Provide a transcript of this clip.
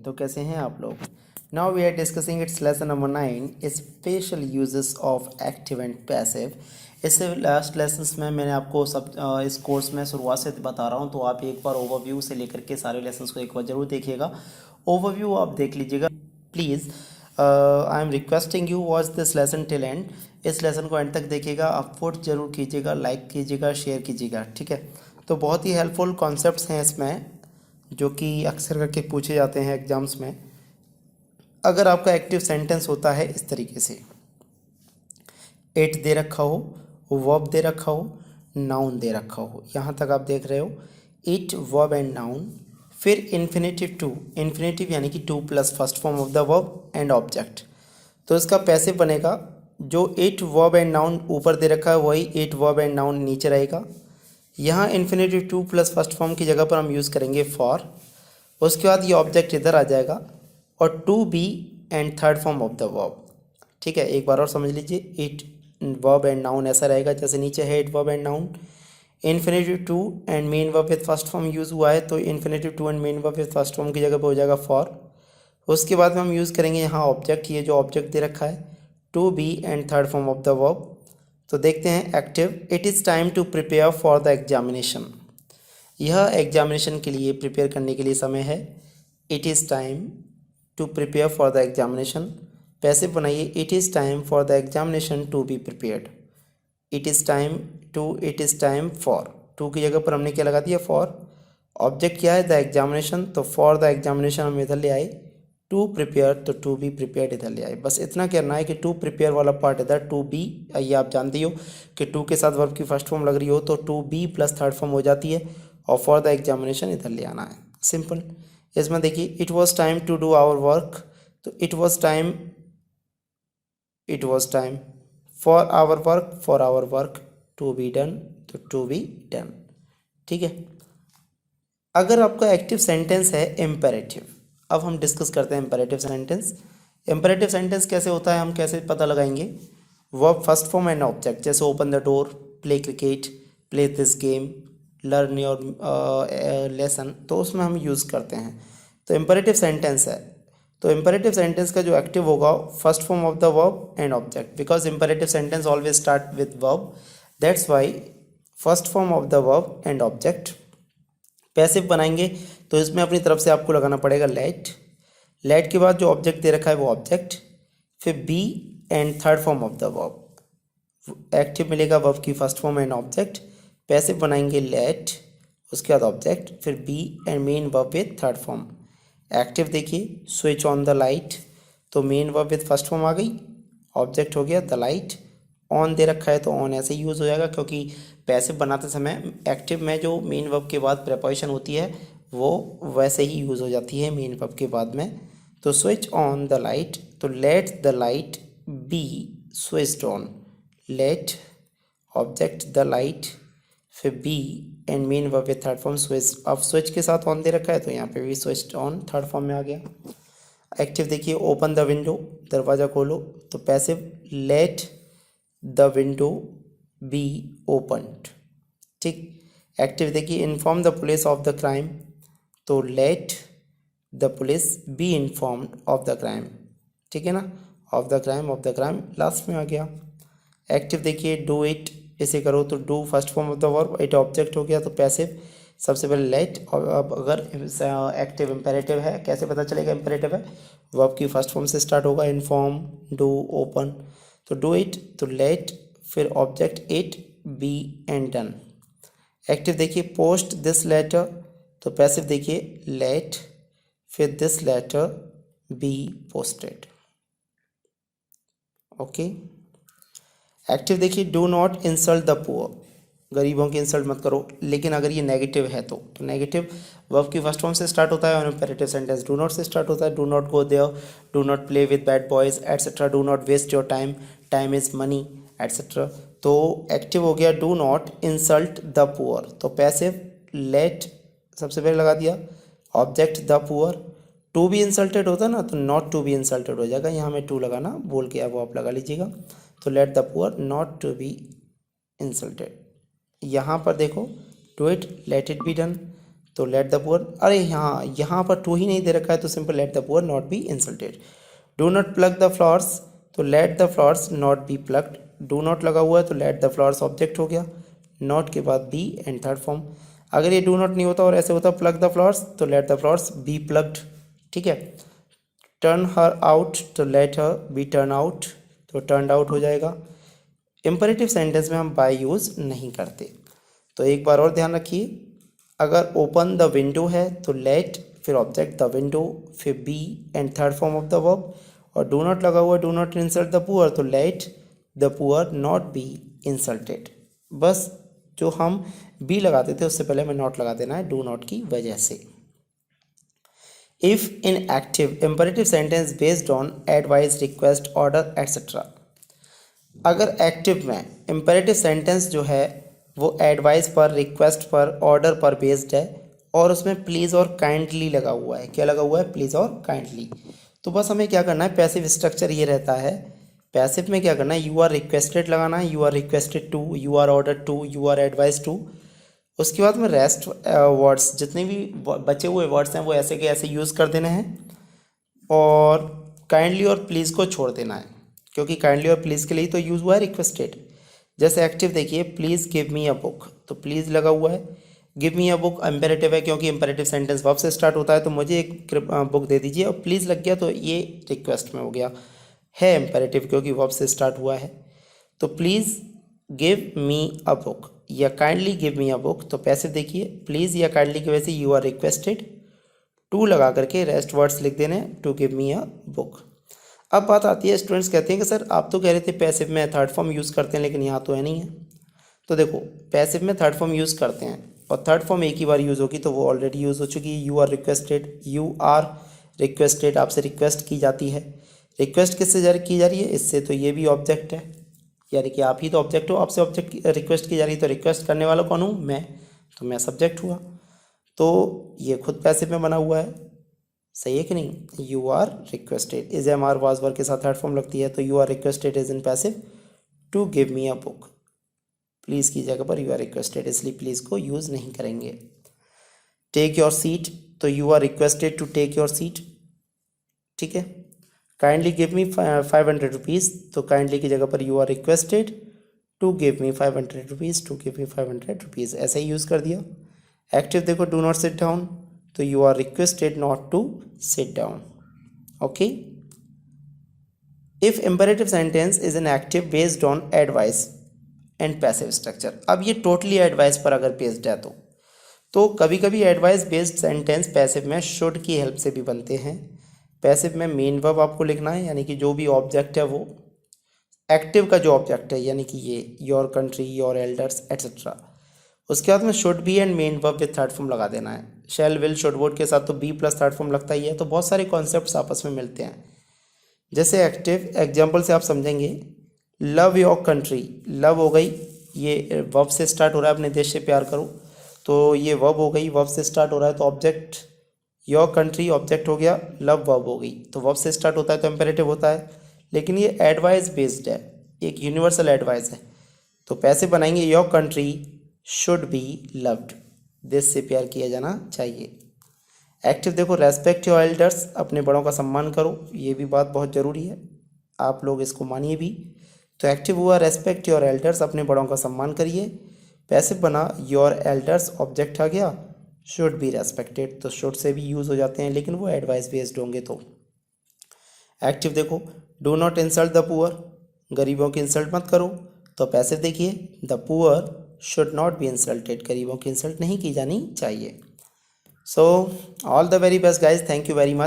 तो कैसे हैं आप लोग। Now we are discussing it's lesson number 9 special uses of active and passive. इससे लास्ट लेसन्स में मैंने आपको सब इस कोर्स में शुरुआत से बता रहा हूं, तो आप एक बार ओवरव्यू से लेकर के सारे लेसन्स को एक बार ज़रूर देखिएगा। ओवरव्यू आप देख लीजिएगा please. I am requesting you watch this lesson till and. इस लेसन को एंड तक देखिएगा, आप वोट जरूर कीजिएगा, लाइक कीजिएगा, शेयर कीजिएगा, ठीक है। तो बहुत ही हेल्पफुल कॉन्सेप्ट्स हैं इसमें जो कि अक्सर करके पूछे जाते हैं एग्जाम्स में। अगर आपका एक्टिव सेंटेंस होता है इस तरीके से, इट दे रखा हो, वर्ब दे रखा हो, नाउन दे रखा हो, यहाँ तक आप देख रहे हो, इट वर्ब एंड नाउन, फिर इन्फिनेटिव टू, इन्फिनेटिव यानी कि two plus first form of the verb and object. तो इसका पैसिव बनेगा, जो इट वर्ब एंड नाउन ऊपर दे रखा है वही इट वर्ब एंड नाउन नीचे रहेगा। यहाँ infinitive two plus first form की जगह पर हम यूज़ करेंगे फॉर। उसके बाद ये ऑब्जेक्ट इधर आ जाएगा और to be and third form of the verb, ठीक है। एक बार और समझ लीजिए, इट वर्ब एंड नाउन ऐसा रहेगा जैसे नीचे है it verb and noun, infinitive to and main verb with first form use हुआ है तो infinitive to and main verb with first form की जगह पर हो जाएगा फॉर। उसके बाद में हम यूज़ करेंगे यहाँ ऑब्जेक्ट, ये जो ऑब्जेक्ट दे रखा है to be and third form of the verb. तो देखते हैं active, it is time to prepare for the examination. यह एग्जामिनेशन के लिए प्रिपेयर करने के लिए समय है। It is time to prepare for the examination. Passive बनाइए, it is time for the examination to be prepared. It is time to, it is time for, to की जगह पर हमने क्या लगा दिया फॉर। ऑब्जेक्ट क्या है द एग्जामिनेशन, तो फॉर द एग्जामिनेशन हम इधर ले आए, टू प्रिपेयर तो टू बी प्रिपेयर्ड इधर ले आए। बस इतना कहना है कि टू प्रिपेयर वाला पार्ट इधर, टू बी, ये आप जानते हो कि टू के साथ वर्ब की फर्स्ट फॉर्म लग रही हो तो to be plus third form हो जाती है और फॉर द एग्जामिनेशन इधर ले आना है, सिंपल। इसमें देखिए it was time to do our work, तो it was time, it was time for our work to be done, तो टू बी डन, ठीक है। अगर आपका एक्टिव सेंटेंस है इम्पेरेटिव, अब हम डिस्कस करते हैं इम्पेरेटिव सेंटेंस। इम्पेरेटिव सेंटेंस कैसे होता है, हम कैसे पता लगाएंगे। Verb first form and object, जैसे open the door, play cricket, play this game, learn your lesson, तो उसमें हम यूज़ करते हैं। तो इम्पेरेटिव सेंटेंस है, तो इम्पेरेटिव सेंटेंस का जो एक्टिव होगा first form of the verb and object, because imperative sentence always start with verb, that's why first form of the verb and object. Passive बनाएंगे तो इसमें अपनी तरफ से आपको लगाना पड़ेगा लेट, लेट के बाद जो ऑब्जेक्ट दे रखा है वो ऑब्जेक्ट, फिर be and third form of the verb. Active मिलेगा वर्ब की first form and object, passive बनाएंगे लेट, उसके बाद ऑब्जेक्ट, फिर be and main verb with third form. Active देखिए स्विच ऑन द लाइट, तो main verb with first form आ गई, ऑब्जेक्ट हो गया द लाइट, ऑन दे रखा है तो ऑन ऐसे यूज़ हो जाएगा, क्योंकि पैसिव बनाते समय एक्टिव में जो मेन वर्ब के बाद प्रेपोजिशन होती है वो वैसे ही यूज़ हो जाती है मेन वर्ब के बाद में। तो स्विच ऑन द लाइट, तो let the light be switched on, let object the light, फिर be and main verb with third form switch. अब स्विच के साथ ऑन दे रखा है तो यहाँ पे भी स्विच्ड ऑन थर्ड फॉर्म में आ गया। एक्टिव देखिए ओपन द विंडो, दरवाज़ा खोलो, तो passive let the window be opened, ठीक। एक्टिव देखिए inform the police of the crime, तो let the police be informed of the crime, ठीक है ना, ऑफ द क्राइम लास्ट में आ गया। एक्टिव देखिए डू इट, इसे करो, तो do first form of the verb, it object हो गया, तो पैसिव सबसे पहले लेट। और अब अगर एक्टिव इम्पेरेटिव है, कैसे पता चलेगा इम्पेरेटिव है, वर्ब की फर्स्ट फॉर्म से स्टार्ट होगा, इन्फॉर्म, डू, ओपन, तो डू इट, तो लेट, फिर object it, be and done. Active देखिए पोस्ट दिस लेटर, तो पैसिव देखिए लेट, फिर this letter be posted, okay. Active देखिए do not insult the poor, गरीबों की इंसल्ट मत करो, लेकिन अगर ये नेगेटिव है तो नेगेटिव वर्ब की फर्स्ट फॉर्म से स्टार्ट होता है और इम्पेरेटिव सेंटेंस डू नॉट से स्टार्ट होता है, do not go there, do not play with bad boys etcetera, do not waste your time, time is money etcetera. तो एक्टिव हो गया do not insult the poor, तो passive let सबसे पहले लगा दिया, object the poor, to be insulted होता ना तो नॉट टू बी इंसल्टेड हो जाएगा, यहाँ में टू लगाना बोल के अब आप लगा लीजिएगा, तो let the poor not to be insulted. यहाँ पर देखो do it let it be done, तो लेट द पुअर, अरे यहाँ पर टू ही नहीं दे रखा है तो simple let the poor not be insulted. Do not plug the flowers, तो let the flowers not be plugged. Do not लगा हुआ है तो लेट द फ्लावर्स ऑब्जेक्ट हो गया, नॉट के बाद बी एंड थर्ड फॉर्म। अगर ये डू नॉट नहीं होता और ऐसे होता प्लग द फ्लावर्स तो let the flowers be plugged, ठीक है। टर्न हर आउट तो let her be turn out, तो टर्न आउट हो जाएगा। इम्परेटिव सेंटेंस में हम बाय यूज़ नहीं करते। तो एक बार और ध्यान रखिए, अगर ओपन द विंडो है तो लेट, फिर ऑब्जेक्ट द विंडो, फिर be and third form of the verb. और डू नॉट लगा हुआ, do not insult the poor, तो let the poor not be insulted. बस जो हम बी लगाते थे उससे पहले हमें नॉट लगा देना है डू नॉट की वजह से। If in active imperative sentence based on advice, request, order etcetera. अगर एक्टिव में इम्परेटिव सेंटेंस जो है वो एडवाइस पर, रिक्वेस्ट पर, ऑर्डर पर बेस्ड है और उसमें प्लीज़ और काइंडली लगा हुआ है। क्या लगा हुआ है? प्लीज़ और काइंडली। तो बस हमें क्या करना है, पैसिव स्ट्रक्चर ये रहता है। पैसिव में क्या करना है, यू आर रिक्वेस्टेड लगाना है, you are requested to, you are order to, you are advice to. उसके बाद में रेस्ट वर्ड्स, जितने भी बचे हुए वर्ड्स हैं वो ऐसे के ऐसे यूज़ कर देने हैं और काइंडली और प्लीज़ को छोड़ देना है, क्योंकि काइंडली और प्लीज़ के लिए तो यूज़ हुआ है रिक्वेस्टेड। जैसे एक्टिव देखिए, please give me a book, तो प्लीज़ लगा हुआ है। Give me a book imperative है, क्योंकि इम्पेरेटिव सेंटेंस वर्ब से स्टार्ट होता है, तो मुझे एक बुक दे दीजिए। और प्लीज़ लग गया तो ये रिक्वेस्ट में हो गया, है इम्पेरेटिव क्योंकि वर्ब से स्टार्ट हुआ है। तो please give me a book या kindly give me a book, तो पैसिव देखिए, प्लीज़ या काइंडली की वजह से यू आर रिक्वेस्टेड, टू लगा करके रेस्ट वर्ड्स लिख देने, to give me a book. अब बात आती है, स्टूडेंट्स कहते हैं कि सर आप तो कह रहे थे पैसिव में थर्ड फॉर्म यूज़ करते हैं, लेकिन यहाँ तो है नहीं है। तो देखो, पैसिव में थर्ड फॉर्म यूज़ करते हैं और थर्ड फॉर्म एक ही बार यूज़ होगी, तो वो ऑलरेडी यूज़ हो चुकी है। You are requested, you are requested, आपसे रिक्वेस्ट की जाती है। रिक्वेस्ट किससे जारी की जा रही है? इससे, तो ये भी ऑब्जेक्ट है, यानी कि आप ही तो ऑब्जेक्ट हो, आपसे ऑब्जेक्ट रिक्वेस्ट की जा रही है, तो रिक्वेस्ट करने वाला कौन हूँ? मैं, तो मैं सब्जेक्ट हुआ। तो ये खुद पैसिव में बना हुआ है, सही है कि नहीं? You are requested is am are was verb के साथ थर्ड फॉर्म लगती है, तो you are requested is in passive to give me a book. Please की जगह पर यू आर रिक्वेस्टेड, इसलिए प्लीज़ को यूज़ नहीं करेंगे। टेक योर सीट, तो you are requested to take your seat, ठीक है। काइंडली गिव मी 500 रुपीज़, तो काइंडली की जगह पर you are requested to give me 500 rupees, to give me 500 rupees, ऐसे ही यूज़ कर दिया। एक्टिव देखो, डू नॉट सिट डाउन, तो you are requested not to sit down, okay. If imperative sentence is an active based on advice and passive structure. अब ये totally advice पर अगर बेस्ड है तो कभी कभी एडवाइस बेस्ड सेंटेंस पैसिव में शुड की हेल्प से भी बनते हैं। पैसिव में मेन वर्ब आपको लिखना है, यानी कि जो भी ऑब्जेक्ट है वो एक्टिव का जो ऑब्जेक्ट है, यानी कि ये your country, your elders etcetera. उसके बाद में should be and main verb with third form लगा देना है। शेल, विल, शुड, वुड के साथ तो बी प्लस थर्ड फॉर्म लगता ही है, तो बहुत सारे कॉन्सेप्ट्स आपस में मिलते हैं। जैसे एक्टिव एग्जाम्पल से आप समझेंगे, लव योर कंट्री, लव हो गई, ये वर्ब से स्टार्ट हो रहा है, अपने देश से प्यार करो, तो ये वर्ब हो गई, वर्ब से स्टार्ट हो रहा है तो ऑब्जेक्ट, योर कंट्री ऑब्जेक्ट हो गया, लव वर्ब हो गई, तो वर्ब से स्टार्ट होता है तो इम्पेरेटिव होता है। लेकिन ये एडवाइस बेस्ड है, एक यूनिवर्सल एडवाइस है, तो पैसे बनाएंगे your country should be loved, देश से प्यार किया जाना चाहिए। एक्टिव देखो, रेस्पेक्ट योर एल्डर्स, अपने बड़ों का सम्मान करो, ये भी बात बहुत ज़रूरी है, आप लोग इसको मानिए भी। तो एक्टिव हुआ रेस्पेक्ट योर एल्डर्स, अपने बड़ों का सम्मान करिए। पैसिव बना योर एल्डर्स, ऑब्जेक्ट आ गया, शुड बी रेस्पेक्टेड, तो शुड से भी यूज़ हो जाते हैं, लेकिन वो एडवाइस बेस्ड होंगे। तो एक्टिव देखो, do not insult the poor, गरीबों की इंसल्ट मत करो, तो पैसिव देखिए, the poor should not be insulted, गरीबों की इंसल्ट नहीं की जानी चाहिए। So all the very best guys, thank you very much.